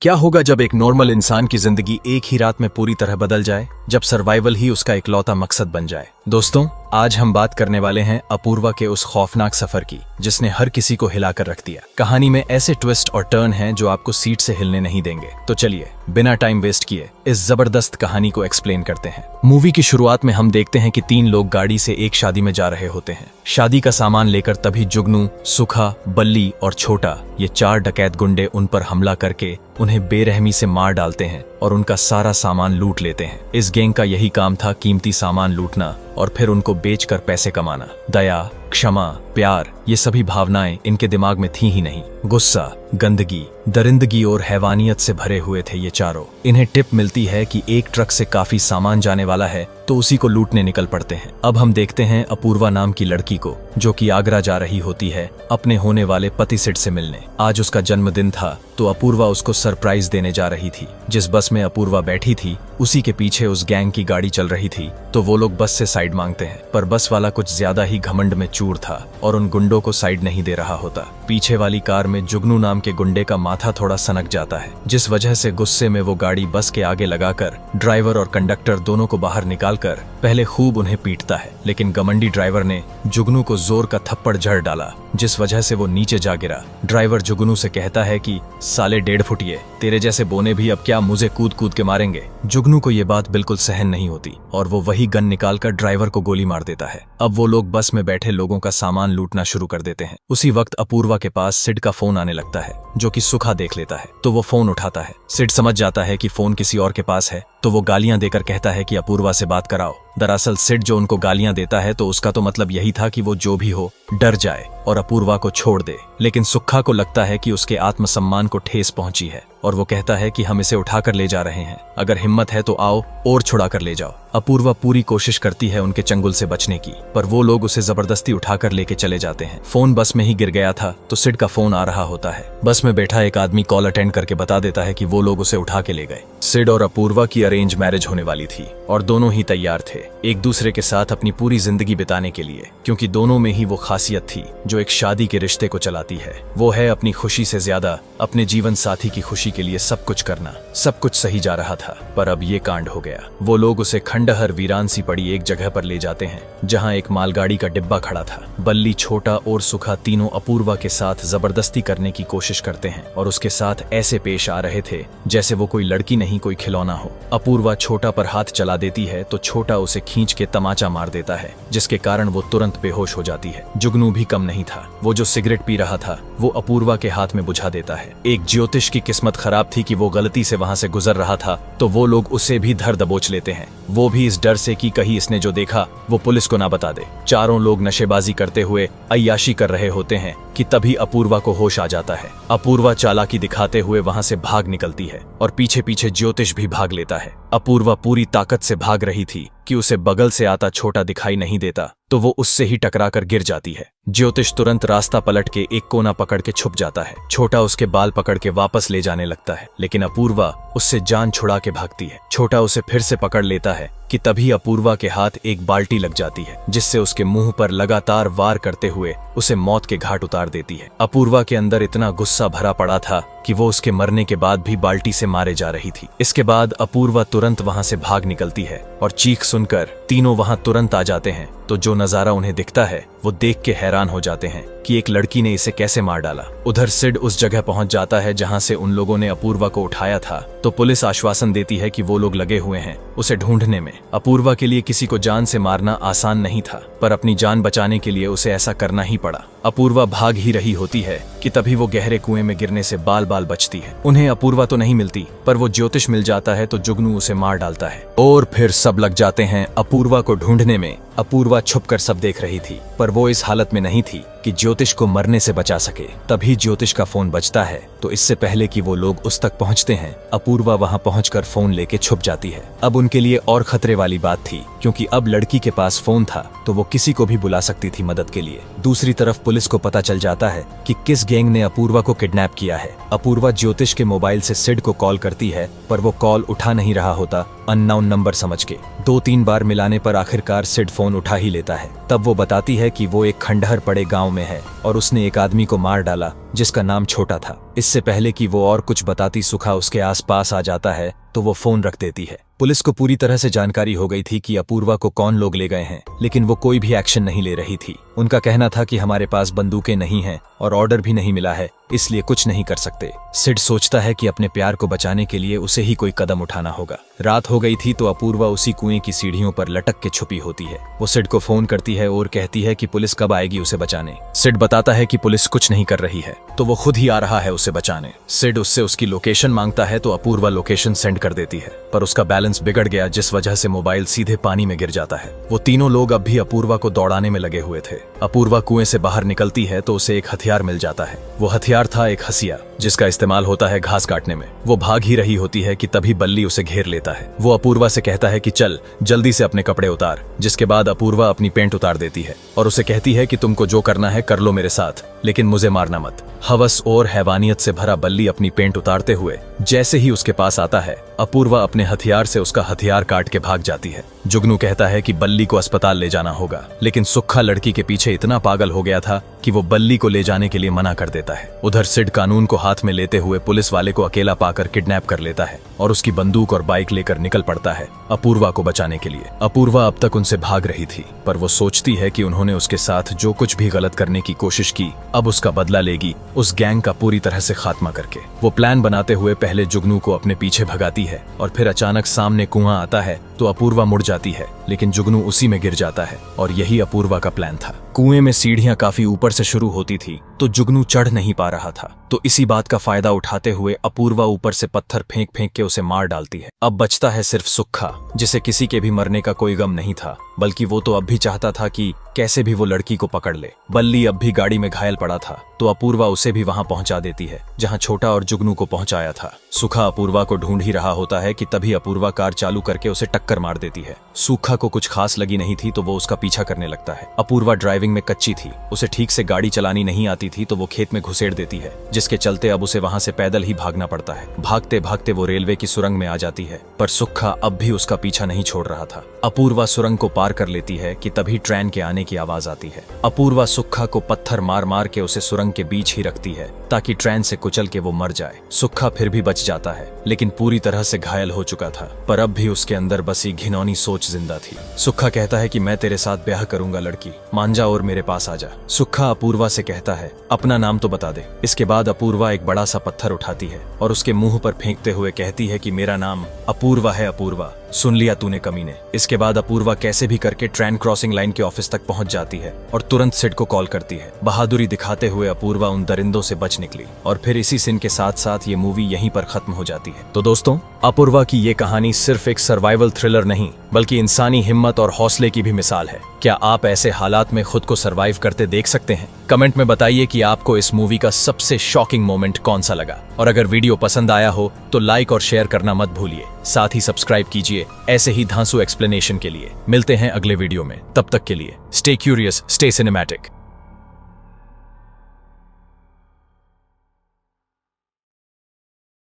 क्या होगा जब एक नॉर्मल इंसान की जिंदगी एक ही रात में पूरी तरह बदल जाए, जब सर्वाइवल ही उसका इकलौता मकसद बन जाए। दोस्तों, आज हम बात करने वाले हैं अपूर्वा के उस खौफनाक सफर की जिसने हर किसी को हिलाकर रख दिया। कहानी में ऐसे ट्विस्ट और टर्न हैं जो आपको सीट से हिलने नहीं देंगे। तो चलिए बिना टाइम वेस्ट किए इस जबरदस्त कहानी को एक्सप्लेन करते हैं। मूवी की शुरुआत में हम देखते हैं कि 3 लोग गाड़ी से एक शादी में जा रहे होते हैं। शादी का सामान लेकर तभी जुगनू, सुखा, बल्ली और छोटा, ये 4 डकैत गुंडे उन पर हमला करके उन्हें बेरहमी से मार डालते हैं और उनका सारा सामान लूट लेते हैं। इस गैंग का यही काम था, कीमती सामान लूटना और फिर उनको बेचकर पैसे कमाना। दया, क्षमा, प्यार, ये सभी भावनाएं इनके दिमाग में थी ही नहीं। गुस्सा, गंदगी, दरिंदगी और हैवानियत से भरे हुए थे ये चारों। इन्हें टिप मिलती है कि एक ट्रक से काफी सामान जाने वाला है तो उसी को लूटने निकल पड़ते हैं। अब हम देखते हैं अपूर्वा नाम की लड़की को, जो कि आगरा जा रही होती है अपने होने वाले पति सिड से मिलने। आज उसका जन्मदिन था तो अपूर्वा उसको सरप्राइज देने जा रही थी। जिस बस में अपूर्वा बैठी थी उसी के पीछे उस गैंग की गाड़ी चल रही थी। तो वो लोग बस से साइड मांगते हैं, पर बस वाला कुछ ज्यादा ही घमंड में चूर था और उन गुंडों को साइड नहीं दे रहा होता। पीछे वाली कार में जुगनू नाम के गुंडे का माथा थोड़ा सनक जाता है, जिस वजह से गुस्से में वो गाड़ी बस के आगे लगाकर ड्राइवर और कंडक्टर दोनों को बाहर निकालकर पहले खूब उन्हें पीटता है। लेकिन घमंडी ड्राइवर ने जुगनू को जोर का थप्पड़ जड़ डाला, जिस वजह से वो नीचे जा गिरा। ड्राइवर जुगनू से कहता है कि साले 1.5 फुटिए, तेरे जैसे बोने भी अब क्या मुझे कूद कूद के मारेंगे। जुगनू को ये बात बिल्कुल सहन नहीं होती और वो वही गन निकालकर ड्राइवर को गोली मार देता है। अब वो लोग बस में बैठे लोगों का सामान लूटना शुरू कर देते हैं। उसी वक्त अपूर्वा के पास सिड का फोन आने लगता है, जो कि सुखा देख लेता है तो वो फोन उठाता है। सिड समझ जाता है कि फोन किसी और के पास है तो वो गालियां देकर कहता है कि अपूर्वा से बात कराओ। दरअसल सिड जो उनको गालियां देता है तो उसका तो मतलब यही था कि वो जो भी हो डर जाए और अपूर्वा को छोड़ दे। लेकिन सुखा को लगता है कि उसके आत्मसम्मान को ठेस पहुंची है और वो कहता है कि हम इसे उठाकर ले जा रहे हैं, अगर हिम्मत है तो आओ और छुड़ा कर ले जाओ। अपूर्वा पूरी कोशिश करती है उनके चंगुल से बचने की, पर वो लोग उसे जबरदस्ती उठाकर लेके चले जाते हैं। फोन बस में ही गिर गया था तो सिड का फोन आ रहा होता है। बस में बैठा एक आदमी कॉल अटेंड करके बता देता है कि वो लोग उसे उठा के ले गए। सिड और अपूर्वा की अरेंज मैरिज होने वाली थी और दोनों ही तैयार थे एक दूसरे के साथ अपनी पूरी जिंदगी बिताने के लिए, क्योंकि दोनों में ही वो खासियत थी जो एक शादी के रिश्ते को चलाती है। वो है अपनी खुशी से ज्यादा अपने जीवन साथी की खुशी के लिए सब कुछ करना। सब कुछ सही जा रहा था, पर अब ये कांड हो गया। वो लोग उसे खंडहर वीरान सी पड़ी एक जगह पर ले जाते हैं जहां एक मालगाड़ी का डिब्बा खड़ा था। बल्ली, छोटा और सुखा तीनों अपूर्वा के साथ जबरदस्ती करने की कोशिश करते हैं और उसके साथ ऐसे पेश आ रहे थे जैसे वो कोई लड़की नहीं कोई खिलौना हो। अपूर्वा छोटा पर हाथ चला देती है तो छोटा उसे खींच के तमाचा मार देता है, जिसके कारण वो तुरंत बेहोश हो जाती है। जुगनू भी कम नहीं था, वो जो सिगरेट पी रहा था वो अपूर्वा के हाथ में बुझा देता है। एक ज्योतिष की किस्मत खराब थी कि वो गलती से वहां से गुजर रहा था तो वो लोग उसे भी धर दबोच लेते हैं, वो भी इस डर से कि कहीं इसने जो देखा वो पुलिस को ना बता दे। चारों लोग नशेबाजी करते हुए अय्याशी कर रहे होते हैं कि तभी अपूर्वा को होश आ जाता है। अपूर्वा चालाकी दिखाते हुए वहां से भाग निकलती है और पीछे पीछे ज्योतिष भी भाग लेता है। अपूर्वा पूरी ताकत से भाग रही थी कि उसे बगल से आता छोटा दिखाई नहीं देता तो वो उससे ही टकराकर गिर जाती है। ज्योतिष तुरंत रास्ता पलट के एक कोना पकड़ के छुप जाता है। छोटा उसके बाल पकड़ के वापस ले जाने लगता है, लेकिन अपूर्वा उससे जान छुड़ा के भागती है। छोटा उसे फिर से पकड़ लेता है कि तभी अपूर्वा के हाथ एक बाल्टी लग जाती है, जिससे उसके मुंह पर लगातार वार करते हुए उसे मौत के घाट उतार देती है। अपूर्वा के अंदर इतना गुस्सा भरा पड़ा था कि वो उसके मरने के बाद भी बाल्टी से मारे जा रही थी। इसके बाद अपूर्वा तुरंत वहां से भाग निकलती है और चीख सुनकर तीनों वहां तुरंत आ जाते हैं। तो जो नजारा उन्हें दिखता है वो देख के हैरान हो जाते हैं कि एक लड़की ने इसे कैसे मार डाला। उधर सिड उस जगह पहुंच जाता है जहां से उन लोगों ने अपूर्वा को उठाया था तो पुलिस आश्वासन देती है कि वो लोग लगे हुए हैं उसे ढूंढने में। अपूर्वा के लिए किसी को जान से मारना आसान नहीं था, पर अपनी जान बचाने के लिए उसे ऐसा करना ही पड़ा। अपूर्वा भाग ही रही होती है कि तभी वो गहरे कुएं में गिरने से बाल बाल बचती है। उन्हें अपूर्वा तो नहीं मिलती, पर वो ज्योतिष मिल जाता है तो जुगनू उसे मार डालता है और फिर सब लग जाते हैं अपूर्वा को ढूंढने में। अपूर्वा छुपकर सब देख रही थी, पर वो इस हालत में नहीं थी कि ज्योतिष को मरने से बचा सके। तभी ज्योतिष का फोन बजता है तो इससे पहले कि वो लोग उस तक पहुंचते हैं अपूर्वा वहां पहुंचकर फोन लेके छुप जाती है। अब उनके लिए और खतरे वाली बात थी, क्योंकि अब लड़की के पास फोन था तो वो किसी को भी बुला सकती थी मदद के लिए। दूसरी तरफ पुलिस को पता चल जाता है कि किस गैंग ने अपूर्वा को किडनैप किया है। अपूर्वा ज्योतिष के मोबाइल से सिड को कॉल करती है, पर वो कॉल उठा नहीं रहा होता अननोन नंबर समझ के। 2-3 बार मिलाने पर आखिरकार सिड फोन उठा ही लेता है। तब वो बताती है कि वो एक खंडहर पड़े गांव में है और उसने एक आदमी को मार डाला जिसका नाम छोटा था। इससे पहले कि वो और कुछ बताती सुखा उसके आसपास आ जाता है तो वो फोन रख देती है। पुलिस को पूरी तरह से जानकारी हो गई थी कि अपूर्वा को कौन लोग ले गए हैं, लेकिन वो कोई भी एक्शन नहीं ले रही थी। उनका कहना था कि हमारे पास बंदूकें नहीं हैं और ऑर्डर भी नहीं मिला है, इसलिए कुछ नहीं कर सकते। सिड सोचता है कि अपने प्यार को बचाने के लिए उसे ही कोई कदम उठाना होगा। रात हो गई थी तो अपूर्वा उसी कुएं की सीढ़ियों पर लटक के छुपी होती है। वो सिड को फोन करती है और कहती है कि पुलिस कब आएगी उसे बचाने। सिड बताता है कि पुलिस कुछ नहीं कर रही है तो वो खुद ही आ रहा है उसे बचाने। सिड उससे उसकी लोकेशन मांगता है तो अपूर्वा लोकेशन सेंड कर देती है, पर उसका बैलेंस बिगड़ गया जिस वजह से मोबाइल सीधे पानी में गिर जाता है। वो तीनों लोग अब भी अपूर्वा को दौड़ाने में लगे हुए थे। अपूर्वा कुएं से बाहर निकलती है तो उसे एक हथियार मिल जाता है। वो हथियार था एक हंसिया जिसका इस्तेमाल होता है घास काटने में। वो भाग ही रही होती है कि तभी बल्ली उसे घेर लेता है। वो अपूर्वा से कहता है कि चल जल्दी से अपने कपड़े उतार, जिसके बाद अपूर्वा अपनी पेंट उतार देती है और उसे कहती है कि तुमको जो करना है कर लो मेरे साथ, लेकिन मुझे मारना मत। हवस और हैवानियत से भरा बल्ली अपनी पेंट उतारते हुए जैसे ही उसके पास आता है, अपूर्वा अपने हथियार से उसका हथियार काट के भाग जाती है। जुगनू कहता है कि बल्ली को अस्पताल ले जाना होगा, लेकिन सुक्खा लड़की के पीछे इतना पागल हो गया था कि वो बल्ली को ले जाने के लिए मना कर देता है। उधर सिड कानून को हाथ में लेते हुए पुलिस वाले को अकेला पाकर किडनैप कर लेता है और उसकी बंदूक और बाइक लेकर निकल पड़ता है अपूर्वा को बचाने के लिए। अपूर्वा अब तक उनसे भाग रही थी, पर वो सोचती है कि उन्होंने उसके साथ जो कुछ भी गलत करने की कोशिश की, अब उसका बदला लेगी, उस गैंग का पूरी तरह से खात्मा करके। वो प्लान बनाते हुए पहले जुगनू को अपने पीछे भगाती है और फिर अचानक सामने कुआं आता है तो अपूर्वा मुड़ जाती है, लेकिन जुगनू उसी में गिर जाता है और यही अपूर्वा का प्लान था। कुएं में सीढ़ियां काफी ऊपर से शुरू होती थी तो जुगनू चढ़ नहीं पा रहा था, तो इसी बात का फायदा उठाते हुए अपूर्वा ऊपर से पत्थर फेंक फेंक के उसे मार डालती है। अब बचता है सिर्फ सुक्खा, जिसे किसी के भी मरने का कोई गम नहीं था, बल्कि वो तो अब भी चाहता था कि कैसे भी वो लड़की को पकड़ ले। बल्ली अब भी गाड़ी में घायल पड़ा था तो अपूर्वा उसे भी वहां पहुंचा देती है जहां छोटा और जुगनू को पहुंचाया था। सुखा अपूर्वा को ढूंढ ही रहा होता है कि तभी अपूर्वा कार चालू करके उसे टक्कर मार देती है। सूखा को कुछ खास लगी नहीं थी तो वो उसका पीछा करने लगता है। अपूर्वा ड्राइविंग में कच्ची थी, उसे ठीक से गाड़ी चलानी नहीं आती थी तो वो खेत में घुसेड़ देती है, जिसके चलते अब उसे वहां से पैदल ही भागना पड़ता है। भागते भागते वो रेलवे की सुरंग में आ जाती है, पर सुक्खा अब भी उसका पीछा नहीं छोड़ रहा था। अपूर्वा सुरंग को पार कर लेती है कि तभी ट्रेन के आने की आवाज आती है। अपूर्वा सुक्खा को पत्थर मार मार के उसे सुरंग के बीच ही रखती है ताकि ट्रेन से कुचल के वो मर जाए। सुक्खा फिर भी बच जाता है, लेकिन पूरी तरह से घायल हो चुका था, पर अब भी उसके अंदर बसी घिनौनी सोच जिंदा थी। सुक्खा कहता है कि मैं तेरे साथ ब्याह करूंगा लड़की, मान जा और मेरे पास आ जा। सुक्खा अपूर्वा से कहता है अपना नाम तो बता दे। इसके बाद अपूर्वा एक बड़ा सा पत्थर उठाती है और उसके मुंह पर फेंकते हुए कहती है कि मेरा नाम अपूर्वा है अपूर्वा, सुन लिया तूने कमीने। इसके बाद अपूर्वा कैसे भी करके ट्रेन क्रॉसिंग लाइन के ऑफिस तक पहुंच जाती है और तुरंत सिड को कॉल करती है। बहादुरी दिखाते हुए अपूर्वा उन दरिंदों से बच निकली और फिर इसी सीन के साथ साथ ये मूवी यहीं पर खत्म हो जाती है। तो दोस्तों, अपूर्वा की ये कहानी सिर्फ एक सर्वाइवल थ्रिलर नहीं बल्कि इंसानी हिम्मत और हौसले की भी मिसाल है। क्या आप ऐसे हालात में खुद को सर्वाइव करते देख सकते हैं? कमेंट में बताइए कि आपको इस मूवी का सबसे शॉकिंग मोमेंट कौन सा लगा, और अगर वीडियो पसंद आया हो तो लाइक और शेयर करना मत भूलिए। साथ ही सब्सक्राइब कीजिए ऐसे ही धांसू एक्सप्लेनेशन के लिए। मिलते हैं अगले वीडियो में, तब तक के लिए स्टे क्यूरियस, स्टे सिनेमैटिक।